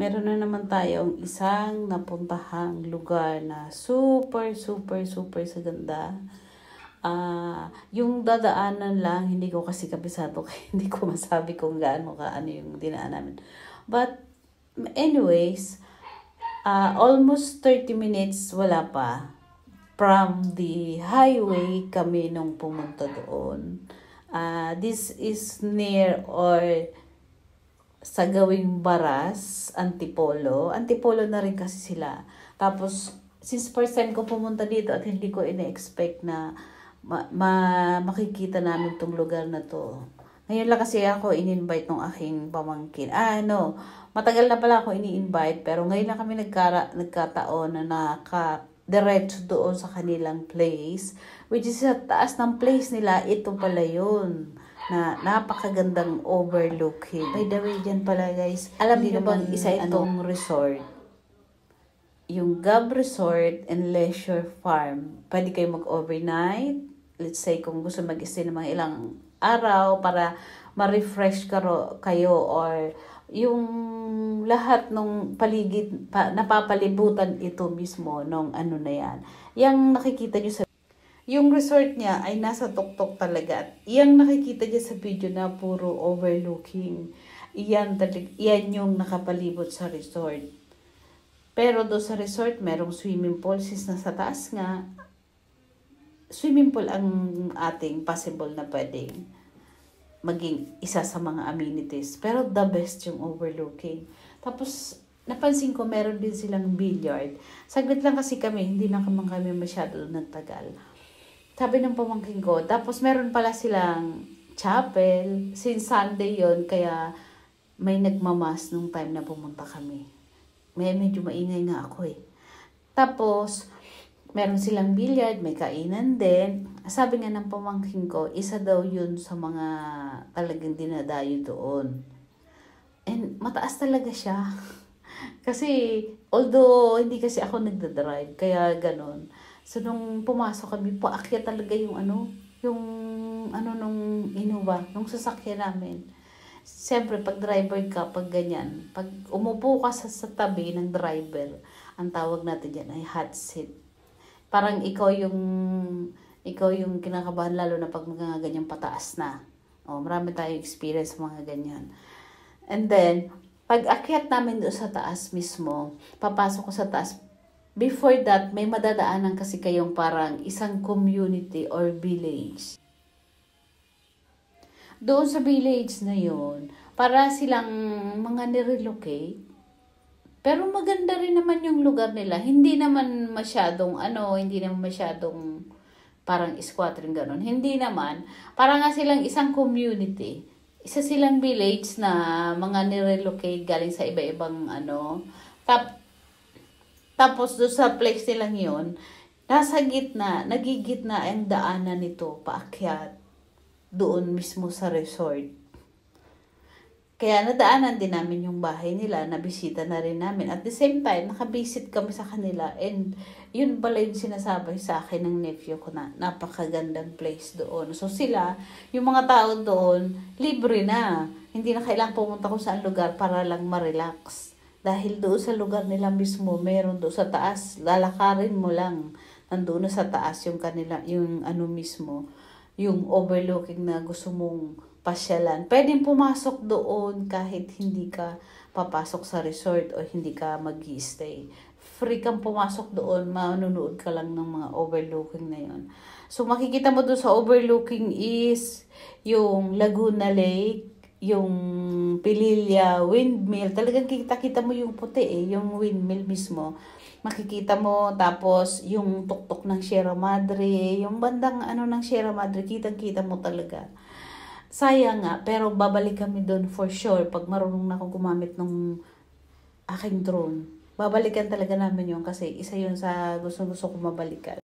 Meron na naman tayong isang napuntahang lugar na super sa ganda. Yung dadaanan lang, hindi ko kasi kabisado kaya hindi ko masabi kung gaano yung dinaan namin. But anyways, almost 30 minutes wala pa from the highway kami nung pumunta doon. This is near or sa gawing Baras, Antipolo. Antipolo na rin kasi sila. Tapos, since first time ko pumunta dito at hindi ko ina-expect na makikita namin tong lugar na to. Ngayon lang kasi ako in-invite ng aking pamangkin. Matagal na pala ako ini-invite pero ngayon lang kami nagkataon na diretso doon sa kanilang place. Which is sa taas ng place nila, ito pala yun. Na napakagandang overlooking. By the way, dyan pala guys, alam niyo bang isa itong resort? Yung Gab Resort and Leisure Farm. Pwede kayo mag-overnight. Let's say kung gusto mag-stay ng mga ilang araw para ma-refresh kayo or yung lahat ng paligid, napapalibutan ito mismo nung na yan. Yang nakikita nyo sa yung resort niya ay nasa tuktok talaga. At iyang nakikita niya sa video na puro overlooking. Iyan yung nakapalibot sa resort. Pero doon sa resort, merong swimming pool. Since nasa taas nga, swimming pool ang ating possible na pwedeng maging isa sa mga amenities. Pero the best yung overlooking. Tapos, napansin ko meron din silang billiard. Saglit lang kasi kami, hindi na kami masyado nagtagal. Sabi ng pamangkin ko, tapos meron pala silang chapel. Since Sunday yon kaya may nagmamas nung time na pumunta kami. Medyo maingay nga ako eh. Tapos, meron silang billiard, may kainan din. Sabi nga ng pamangkin ko, isa daw yun sa mga talagang dinadayo doon. And mataas talaga siya. Kasi, although hindi kasi ako nagdadrive, kaya ganon. So, nung pumasok kami, paakyat talaga yung nung inuwa, nung sasakyan namin. Siyempre, pag driver ka, pag ganyan, pag umupo ka sa tabi ng driver, ang tawag natin dyan ay hot seat. Parang ikaw yung kinakabahan, lalo na pag mga ganyang pataas na. Marami tayong experience mga ganyan. And then, pag akyat namin doon sa taas mismo, papasok ko sa taas. Before that, may madadaanan kasi kayong parang isang community or village. Doon sa village na yon, para silang mga nirelocate. Pero maganda rin naman yung lugar nila. Hindi naman masyadong parang squattering ganon. Hindi naman. Para nga silang isang community. Isa silang village na mga nirelocate galing sa iba-ibang Tapos doon sa place nilang yun, nagigitna ang daanan nito paakyat doon mismo sa resort. Kaya nadaanan din namin yung bahay nila, nabisita na rin namin. At the same time, nakabisit kami sa kanila and yun pala yung sinasabi sa akin ng nephew ko na napakagandang place doon. So sila, yung mga tao doon, libre na. Hindi na kailangang pumunta kung saan lugar para lang ma-relax. Dahil doon sa lugar nila mismo, meron doon sa taas, lalakarin mo lang. Nandoon na sa taas yung mismo, yung overlooking na gusto mong pasyalan. Pwedeng pumasok doon kahit hindi ka papasok sa resort o hindi ka mag-stay. Free kang pumasok doon, manunood ka lang ng mga overlooking na yun. So makikita mo doon sa overlooking is yung Laguna Lake, yung Pililla windmill, talagang kita mo yung puti yung windmill mismo. Makikita mo, tapos yung tuktok ng Sierra Madre, yung bandang ng Sierra Madre, kitang-kita mo talaga. Sayang nga, pero babalik kami doon for sure pag marunong na akong gumamit ng aking drone. Babalikan talaga namin yun kasi isa yun sa gusto ko mabalikan.